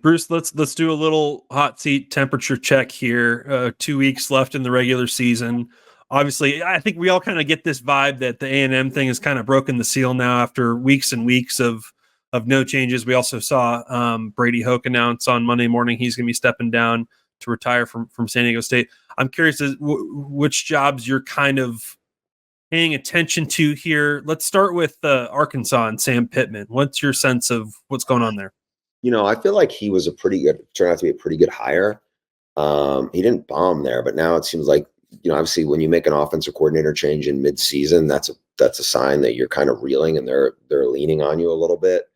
Bruce, let's do a little hot seat temperature check here. 2 weeks left in the regular season. Obviously, I think we all kind of get this vibe that the A&M thing has kind of broken the seal now after weeks and weeks of no changes. We also saw Brady Hoke announce on Monday morning he's going to be stepping down to retire from San Diego State. I'm curious which jobs you're kind of paying attention to here. Let's start with Arkansas and Sam Pittman. What's your sense of what's going on there? I feel like he was turned out to be a pretty good hire. He didn't bomb there, but now it seems like, obviously when you make an offensive coordinator change in mid-season, that's a sign that you're kind of reeling and they're leaning on you a little bit.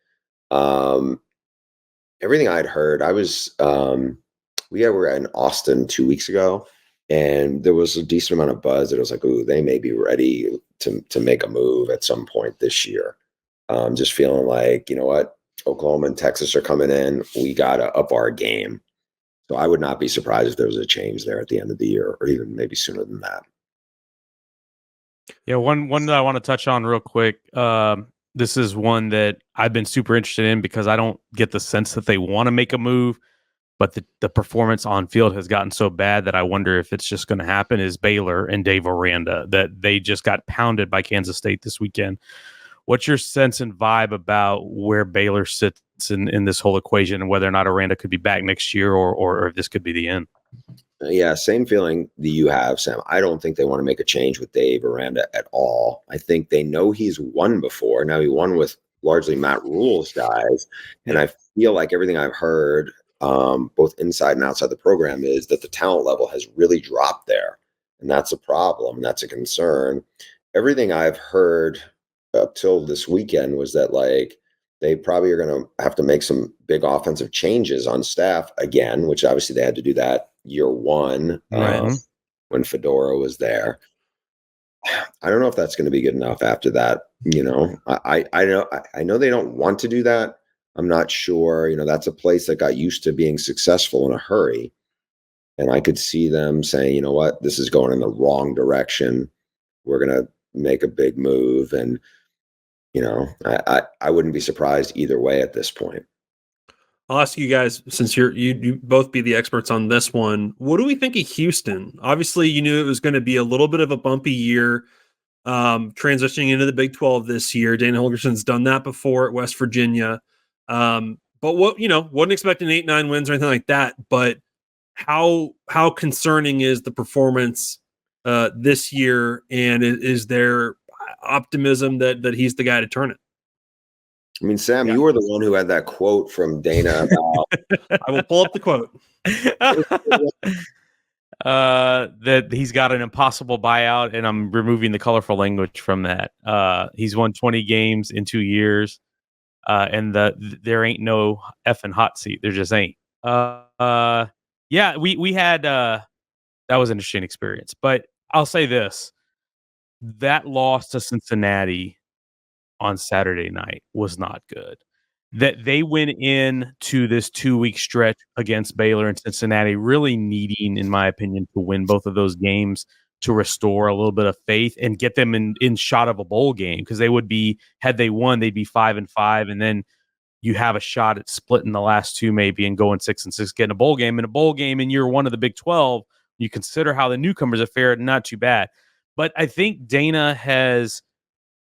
Everything I'd heard, we were in Austin 2 weeks ago, and there was a decent amount of buzz that it was like, ooh, they may be ready to make a move at some point this year. Just feeling like, you know what, Oklahoma and Texas are coming in. We got to up our game. So I would not be surprised if there was a change there at the end of the year, or even maybe sooner than that. Yeah, one that I want to touch on real quick. This is one that I've been super interested in because I don't get the sense that they want to make a move, but the performance on field has gotten so bad that I wonder if it's just going to happen. Is Baylor and Dave Aranda, that they just got pounded by Kansas State this weekend. What's your sense and vibe about where Baylor sits in this whole equation, and whether or not Aranda could be back next year or if this could be the end? Yeah, same feeling that you have, Sam. I don't think they want to make a change with Dave Aranda at all. I think they know he's won before. Now he won with largely Matt Rule's guys. And I feel like everything I've heard, both inside and outside the program, is that the talent level has really dropped there. And that's a problem. That's a concern. Everything I've heard up till this weekend was that, like, they probably are going to have to make some big offensive changes on staff again, which obviously they had to do that year one when Fedora was there. I don't know if that's going to be good enough after that. I know they don't want to do that. I'm not sure. That's a place that got used to being successful in a hurry. And I could see them saying, you know what, this is going in the wrong direction. We're going to make a big move. And I wouldn't be surprised either way at this point. I'll ask you guys, since you both be the experts on this one, what do we think of Houston? Obviously, you knew it was going to be a little bit of a bumpy year, transitioning into the Big 12 this year. Dana Holgorsen's done that before at West Virginia. But wasn't expecting 8-9 wins or anything like that. But how concerning is the performance this year? And is there optimism that he's the guy to turn it? I mean, Sam, you were the one who had that quote from Dana about. I will pull up the quote. That he's got an impossible buyout, and I'm removing the colorful language from that. He's won 20 games in 2 years, and there ain't no effing hot seat. There just ain't. We had that was an interesting experience, but I'll say this: that loss to Cincinnati on Saturday night was not good. That they went into this 2-week stretch against Baylor and Cincinnati really needing, in my opinion, to win both of those games to restore a little bit of faith and get them in shot of a bowl game, because they would be, had they won, they'd be 5-5, and then you have a shot at splitting the last two maybe and going 6-6, getting a bowl game. In a bowl game in year one of the Big 12, you consider how the newcomers have fared, not too bad. But I think Dana has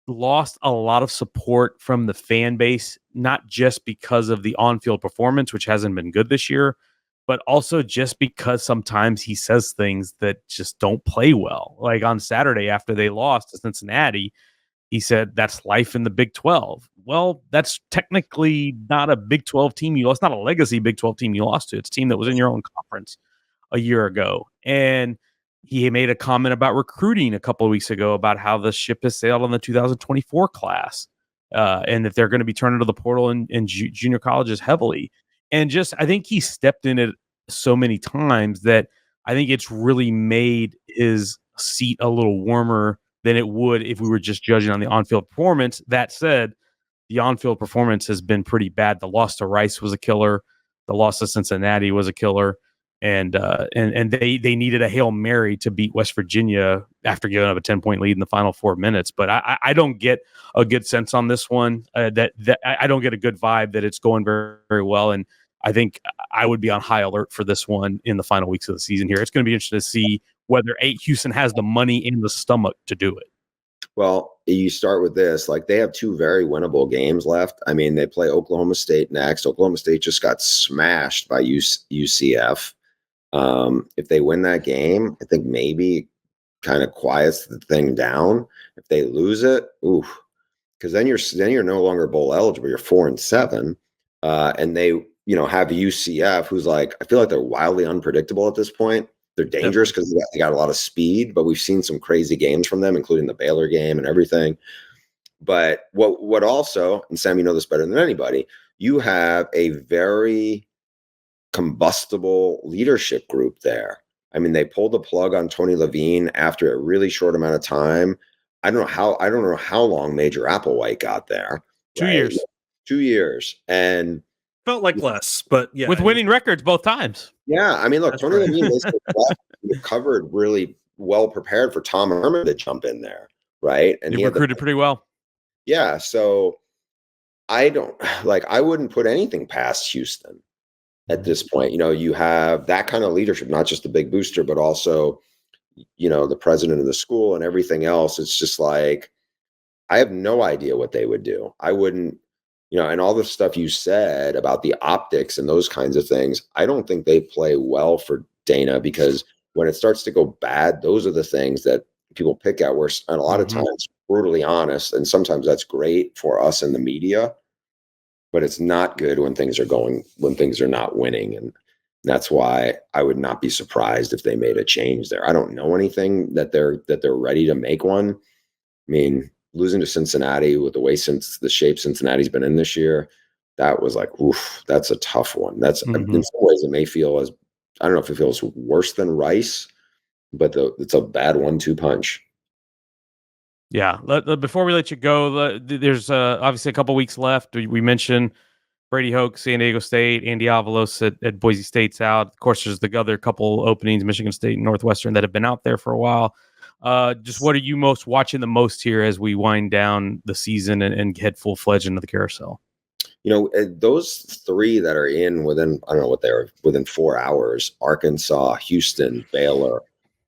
lost a lot of support from the fan base, not just because of the on-field performance, which hasn't been good this year, but also just because sometimes he says things that just don't play well. Like on Saturday after they lost to Cincinnati, he said, that's life in the Big 12. Well, that's technically not a Big 12 team you lost, not a legacy Big 12 team you lost to. It's a team that was in your own conference a year ago. And he made a comment about recruiting a couple of weeks ago about how the ship has sailed on the 2024 class, and that they're going to be turning to the portal in junior colleges heavily. And just, I think he stepped in it so many times that I think it's really made his seat a little warmer than it would if we were just judging on the on-field performance. That said, the on-field performance has been pretty bad. The loss to Rice was a killer. The loss to Cincinnati was a killer. And they needed a Hail Mary to beat West Virginia after giving up a 10-point lead in the final 4 minutes. But I don't get a good sense on this one. That I don't get a good vibe that it's going very, very well. And I think I would be on high alert for this one in the final weeks of the season here. It's going to be interesting to see whether Houston has the money in the stomach to do it. Well, you start with this. Like, they have 2 very winnable games left. I mean, they play Oklahoma State next. Oklahoma State just got smashed by UCF. If they win that game, I think maybe kind of quiets the thing down. If they lose it, oof, because then you're no longer bowl eligible. You're 4-7, and they have UCF, who's like, I feel like they're wildly unpredictable at this point. They're dangerous because they got a lot of speed, but we've seen some crazy games from them, including the Baylor game and everything. But what also, and Sam, you know this better than anybody, you have a very combustible leadership group there. I mean, they pulled the plug on Tony Levine after a really short amount of time. I don't know how long Major Applewhite got there. 2 years. 2 years. And felt like less, but yeah. With winning records both times. Yeah. I mean, look, That's Tony right. Levine basically covered really well prepared for Tom Herman to jump in there. Right. And he recruited pretty well. Yeah. So I wouldn't put anything past Houston at this point. You have that kind of leadership, not just the big booster, but also, the president of the school and everything else. It's just like, I have no idea what they would do. I wouldn't, and all the stuff you said about the optics and those kinds of things, I don't think they play well for Dana, because when it starts to go bad, those are the things that people pick at, where and a lot of times brutally honest. And sometimes that's great for us in the media, but it's not good when things are not winning. And that's why I would not be surprised if they made a change there. I don't know anything that they're ready to make one. I mean, losing to Cincinnati with the shape Cincinnati's been in this year, that was like, oof, that's a tough one. That's in some ways it may feel as, I don't know if it feels worse than Rice, but it's a bad 1-2 punch. Yeah. Before we let you go, there's obviously a couple weeks left. We mentioned Brady Hoke, San Diego State, Andy Avalos at Boise State's out. Of course, there's the other couple openings, Michigan State and Northwestern, that have been out there for a while. Just what are you watching the most here as we wind down the season and head full-fledged into the carousel? Those 3 that are in within, I don't know what they are, within 4 hours, Arkansas, Houston, Baylor,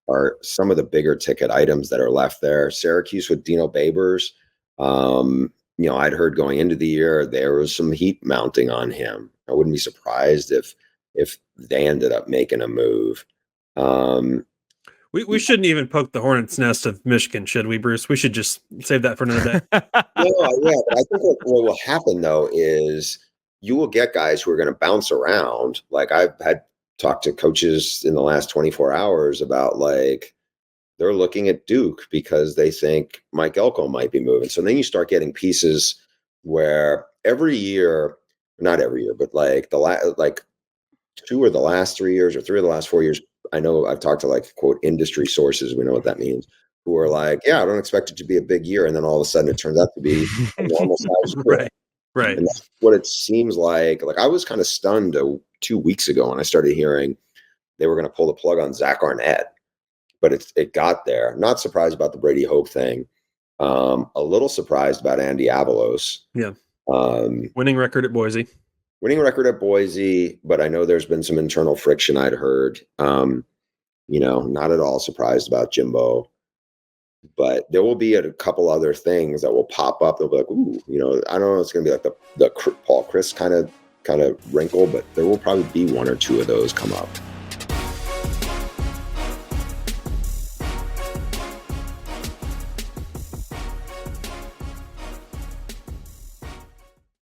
are some of the bigger ticket items that are left there. Syracuse with Dino Babers. I'd heard going into the year there was some heat mounting on him. I wouldn't be surprised if they ended up making a move. We shouldn't even poke the hornet's nest of Michigan, should we, Bruce? We should just save that for another day. Yeah, but I think what will happen, though, is you will get guys who are going to bounce around. Like, I've had talked to coaches in the last 24 hours about, like, they're looking at Duke because they think Mike Elko might be moving. So then you start getting pieces where every year, not every year, but like 2 of the last 3 years or 3 of the last 4 years, I know I've talked to, like, quote, industry sources, we know what that means, who are like, yeah, I don't expect it to be a big year. And then all of a sudden it turns out to be a normal size year. Right. And that's what it seems like. Like, I was kind of stunned 2 weeks ago when I started hearing they were going to pull the plug on Zach Arnett, but it got there. Not surprised about the Brady Hoke thing. A little surprised about Andy Avalos. Yeah. Winning record at Boise, but I know there's been some internal friction I'd heard. Not at all surprised about Jimbo, but there will be a couple other things that will pop up. They'll be like, ooh, I don't know. It's going to be like the Paul Chris kind of wrinkle, but there will probably be 1 or 2 of those come up.